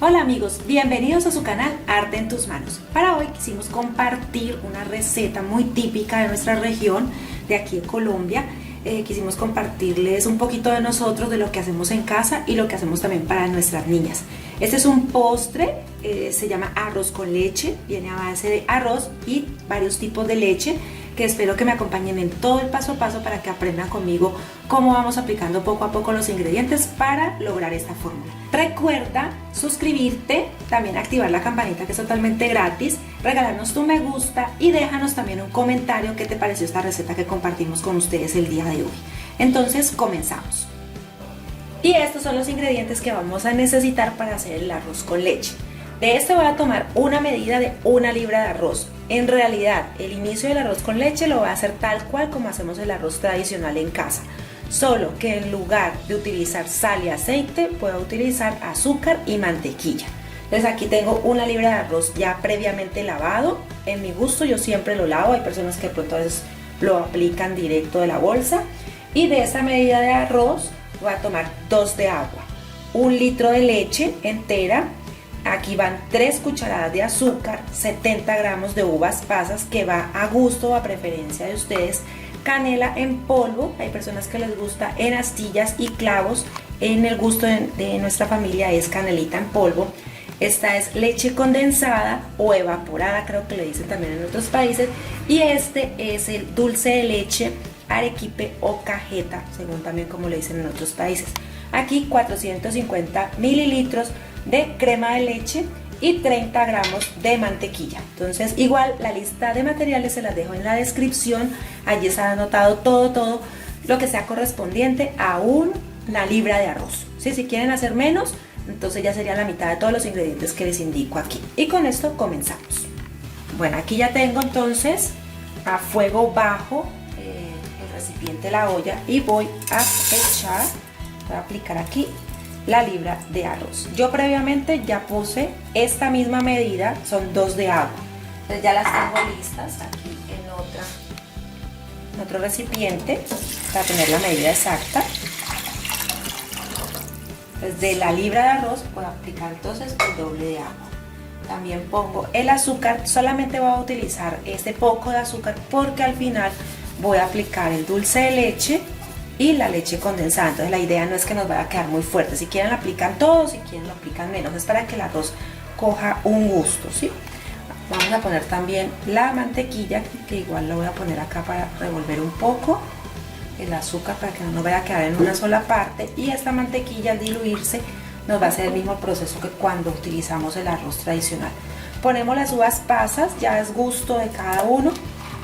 Hola amigos, bienvenidos a su canal Arte en tus manos. Para hoy quisimos compartir una receta muy típica de nuestra región, de aquí de Colombia. Quisimos compartirles un poquito de nosotros, de lo que hacemos en casa y lo que hacemos también para nuestras niñas. Este es un postre, se llama arroz con leche, viene a base de arroz y varios tipos de leche, que espero que me acompañen en todo el paso a paso para que aprendan conmigo cómo vamos aplicando poco a poco los ingredientes para lograr esta fórmula. Recuerda suscribirte, también activar la campanita que es totalmente gratis, regalarnos tu me gusta y déjanos también un comentario qué te pareció esta receta que compartimos con ustedes el día de hoy. Entonces comenzamos. Y estos son los ingredientes que vamos a necesitar para hacer el arroz con leche. De este voy a tomar una medida de 1 libra de arroz. En realidad, el inicio del arroz con leche lo voy a hacer tal cual como hacemos el arroz tradicional en casa. Solo que en lugar de utilizar sal y aceite, puedo utilizar azúcar y mantequilla. Entonces aquí tengo 1 libra de arroz ya previamente lavado. En mi gusto yo siempre lo lavo, hay personas que de pronto a veces lo aplican directo de la bolsa. Y de esta medida de arroz voy a tomar 2 de agua, 1 litro de leche entera. Aquí van 3 cucharadas de azúcar, 70 gramos de uvas pasas que va a gusto o a preferencia de ustedes, canela en polvo, hay personas que les gusta en astillas y clavos, en el gusto de nuestra familia es canelita en polvo. Esta es leche condensada o evaporada, creo que le dicen también en otros países, y este es el dulce de leche, arequipe o cajeta, según también como le dicen en otros países. Aquí 450 mililitros de crema de leche y 30 gramos de mantequilla. Entonces igual la lista de materiales se las dejo en la descripción, allí está anotado todo lo que sea correspondiente a 1 libra de arroz. ¿Sí? Si quieren hacer menos, entonces ya sería la mitad de todos los ingredientes que les indico aquí. Y con esto comenzamos. Bueno, aquí ya tengo entonces a fuego bajo el recipiente, la olla, y voy a aplicar aquí la libra de arroz. Yo previamente ya puse esta misma medida, son 2 de agua. Entonces ya las tengo listas aquí en otro recipiente para tener la medida exacta. Desde la libra de arroz voy a aplicar entonces el doble de agua. También pongo el azúcar, solamente voy a utilizar este poco de azúcar porque al final voy a aplicar el dulce de leche y la leche condensada. Entonces la idea no es que nos vaya a quedar muy fuerte, si quieren lo aplican todo, si quieren lo aplican menos, es para que el arroz coja un gusto, ¿sí? Vamos a poner también la mantequilla, que igual lo voy a poner acá para revolver un poco el azúcar para que no nos vaya a quedar en una sola parte, y esta mantequilla al diluirse nos va a hacer el mismo proceso que cuando utilizamos el arroz tradicional. Ponemos las uvas pasas, ya es gusto de cada uno,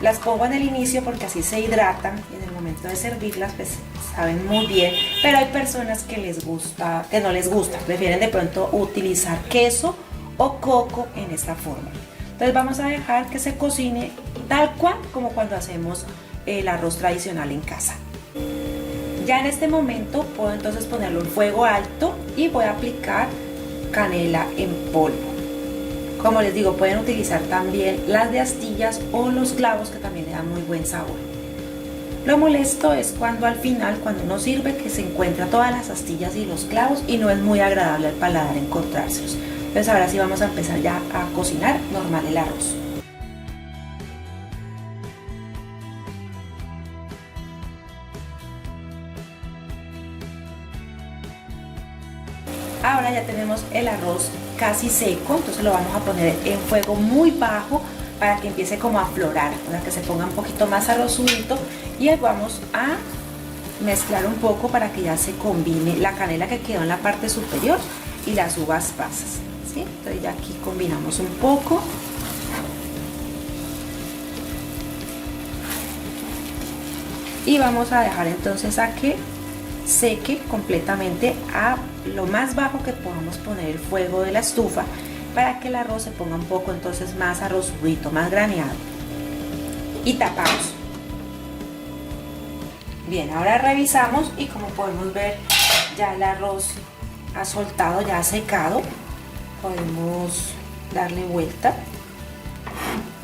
las pongo en el inicio porque así se hidratan y en el momento de servirlas pues saben muy bien, pero hay personas que no les gusta, prefieren de pronto utilizar queso o coco en esta forma. Entonces vamos a dejar que se cocine tal cual como cuando hacemos el arroz tradicional en casa. Ya en este momento puedo entonces ponerlo en fuego alto y voy a aplicar canela en polvo. Como les digo, pueden utilizar también las de astillas o los clavos, que también le dan muy buen sabor. Lo molesto es cuando al final, cuando uno sirve, que se encuentra todas las astillas y los clavos y no es muy agradable al paladar encontrárselos. Entonces ahora sí vamos a empezar ya a cocinar normal el arroz. Ahora ya tenemos el arroz casi seco, entonces lo vamos a poner en fuego muy bajo para que empiece como a aflorar, para que se ponga un poquito más arrozudito, y vamos a mezclar un poco para que ya se combine la canela que quedó en la parte superior y las uvas pasas, ¿sí? Entonces ya aquí combinamos un poco. Y vamos a dejar entonces a que seque completamente a lo más bajo que podamos poner el fuego de la estufa, para que el arroz se ponga un poco entonces más arrozudito, más graneado, y tapamos. Bien, ahora revisamos y como podemos ver ya el arroz ha soltado, ya ha secado. Podemos darle vuelta,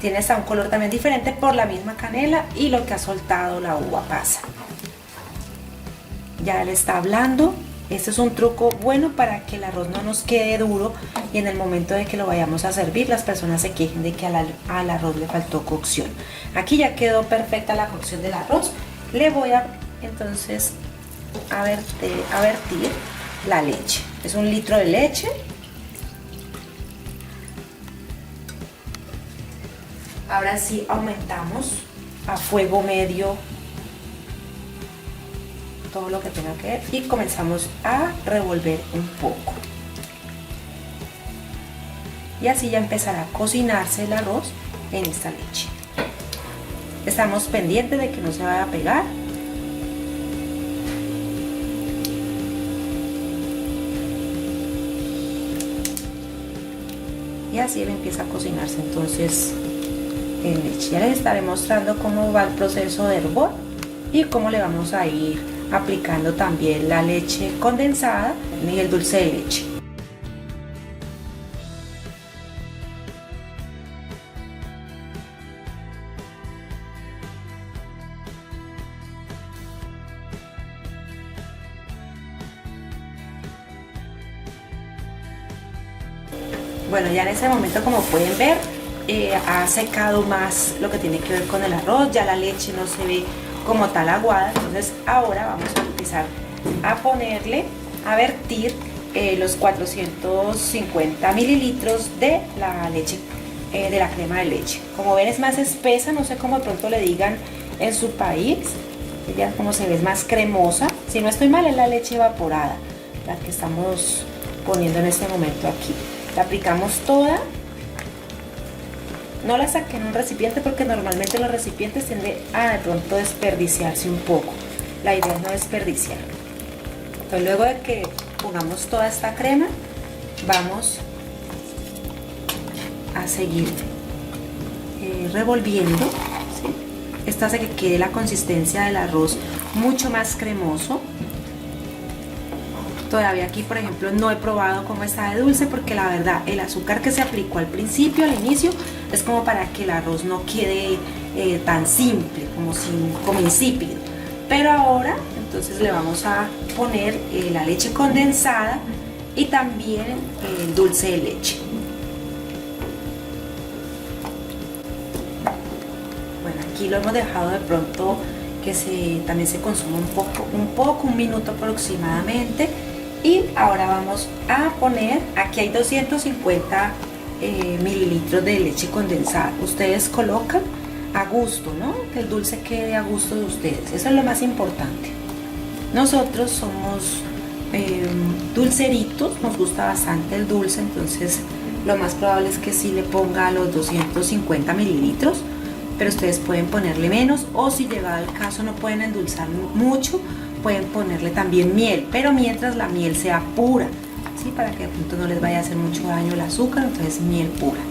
tiene hasta un color también diferente por la misma canela y lo que ha soltado la uva pasa. Ya le está hablando, Este es un truco bueno para que el arroz no nos quede duro y en el momento de que lo vayamos a servir las personas se quejen de que al arroz le faltó cocción. Aquí ya quedó perfecta la cocción del arroz. Le voy a entonces a vertir la leche. Es 1 litro de leche. Ahora sí aumentamos a fuego medio todo lo que tenga que ver y comenzamos a revolver un poco. Y así ya empezará a cocinarse el arroz en esta leche. Estamos pendientes de que no se vaya a pegar. Y así él empieza a cocinarse entonces en leche. Ya les estaré mostrando cómo va el proceso de hervor y cómo le vamos a ir aplicando también la leche condensada y el dulce de leche. Bueno, ya en ese momento, como pueden ver, ha secado más lo que tiene que ver con el arroz, ya la leche no se ve como tal aguada. Entonces ahora vamos a empezar a ponerle, a vertir los 450 mililitros de la leche, de la crema de leche. Como ven, es más espesa, no sé cómo de pronto le digan en su país, ya como se ve es más cremosa. Si no estoy mal, es la leche evaporada la que estamos poniendo en este momento aquí. La aplicamos toda. No la saqué en un recipiente porque normalmente los recipientes tienden a de pronto desperdiciarse un poco. La idea es no desperdiciar. Entonces luego de que pongamos toda esta crema, vamos a seguir revolviendo, ¿sí? Esto hace que quede la consistencia del arroz mucho más cremoso. Todavía aquí, por ejemplo, no he probado cómo está de dulce porque la verdad el azúcar que se aplicó al principio, al inicio, es como para que el arroz no quede tan simple, como insípido. Pero ahora entonces le vamos a poner la leche condensada y también el dulce de leche. Bueno, aquí lo hemos dejado de pronto que también se consuma un minuto aproximadamente. Y ahora vamos a poner, aquí hay 250 mililitros de leche condensada. Ustedes colocan a gusto, ¿no? Que el dulce quede a gusto de ustedes. Eso es lo más importante. Nosotros somos dulceritos, nos gusta bastante el dulce, entonces lo más probable es que sí le ponga los 250 mililitros, pero ustedes pueden ponerle menos, o si llegado el caso no pueden endulzar mucho, pueden ponerle también miel, pero mientras la miel sea pura, ¿sí? Para que de pronto no les vaya a hacer mucho daño el azúcar, entonces miel pura.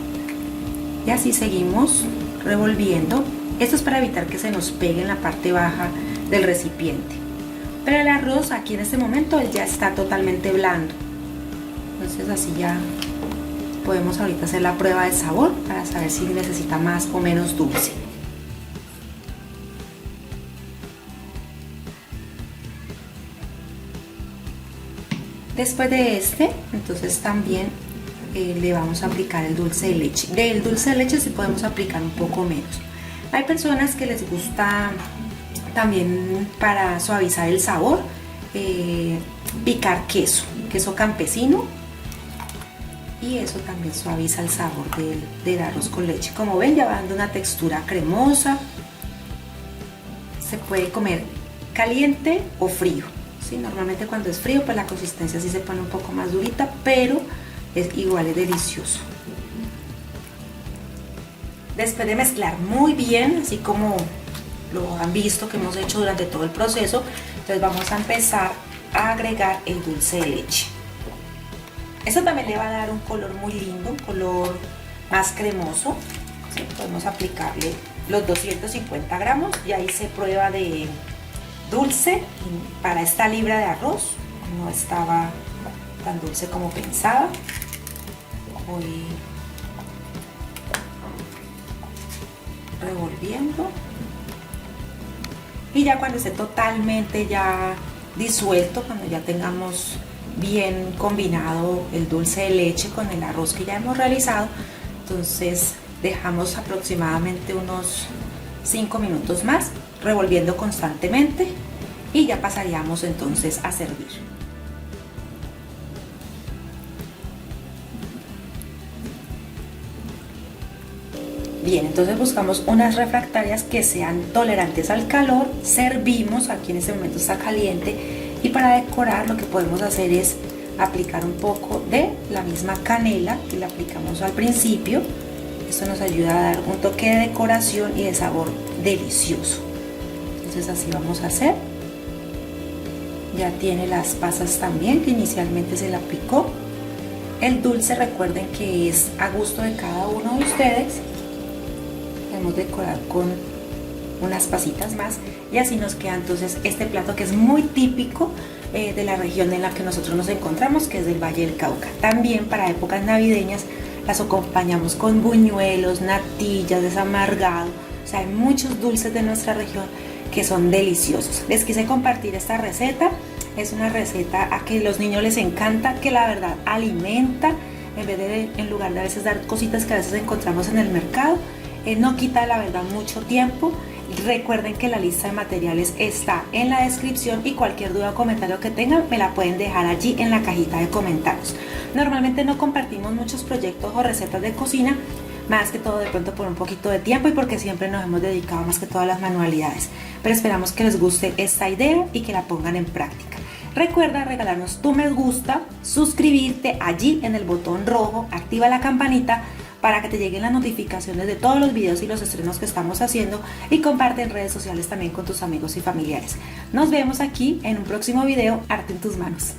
Y así seguimos revolviendo. Esto es para evitar que se nos pegue en la parte baja del recipiente. Pero el arroz aquí en este momento ya está totalmente blando. Entonces así ya podemos ahorita hacer la prueba de sabor para saber si necesita más o menos dulce. Después de entonces también le vamos a aplicar el dulce de leche. Del dulce de leche sí podemos aplicar un poco menos. Hay personas que les gusta también, para suavizar el sabor, picar queso campesino, y eso también suaviza el sabor del arroz con leche. Como ven, ya va dando una textura cremosa. Se puede comer caliente o frío. ¿Sí? Normalmente cuando es frío, pues la consistencia sí se pone un poco más durita, pero igual es delicioso. Después de mezclar muy bien, así como lo han visto que hemos hecho durante todo el proceso, entonces vamos a empezar a agregar el dulce de leche. Esto también le va a dar un color muy lindo, un color más cremoso. ¿Sí? Podemos aplicarle los 250 gramos, ya hice prueba de dulce para esta libra de arroz, no estaba tan dulce como pensaba. Voy revolviendo y ya cuando esté totalmente ya disuelto, cuando ya tengamos bien combinado el dulce de leche con el arroz que ya hemos realizado. Entonces dejamos aproximadamente unos 5 minutos más revolviendo constantemente y ya pasaríamos entonces a servir. Bien, entonces buscamos unas refractarias que sean tolerantes al calor, servimos, aquí en este momento está caliente, y para decorar lo que podemos hacer es aplicar un poco de la misma canela que le aplicamos al principio. Esto nos ayuda a dar un toque de decoración y de sabor delicioso. Entonces así vamos a hacer. Ya tiene las pasas también que inicialmente se le aplicó. El dulce, recuerden que es a gusto de cada uno de ustedes. Podemos decorar con unas pasitas más y así nos queda entonces este plato que es muy típico de la región en la que nosotros nos encontramos, que es del Valle del Cauca. También para épocas navideñas las acompañamos con buñuelos, natillas, desamargado. O sea, hay muchos dulces de nuestra región que son deliciosos. Les quise compartir esta receta. Es una receta a que los niños les encanta, que la verdad alimenta, en lugar de a veces dar cositas que a veces encontramos en el mercado. No quita la verdad mucho tiempo. Recuerden que la lista de materiales está en la descripción y cualquier duda o comentario que tengan me la pueden dejar allí en la cajita de comentarios. Normalmente no compartimos muchos proyectos o recetas de cocina, más que todo de pronto por un poquito de tiempo y porque siempre nos hemos dedicado más que todo a las manualidades, pero esperamos que les guste esta idea y que la pongan en práctica. Recuerda regalarnos tu me gusta, suscribirte allí en el botón rojo, activa la campanita para que te lleguen las notificaciones de todos los videos y los estrenos que estamos haciendo, y comparte en redes sociales también con tus amigos y familiares. Nos vemos aquí en un próximo video, Arte en tus manos.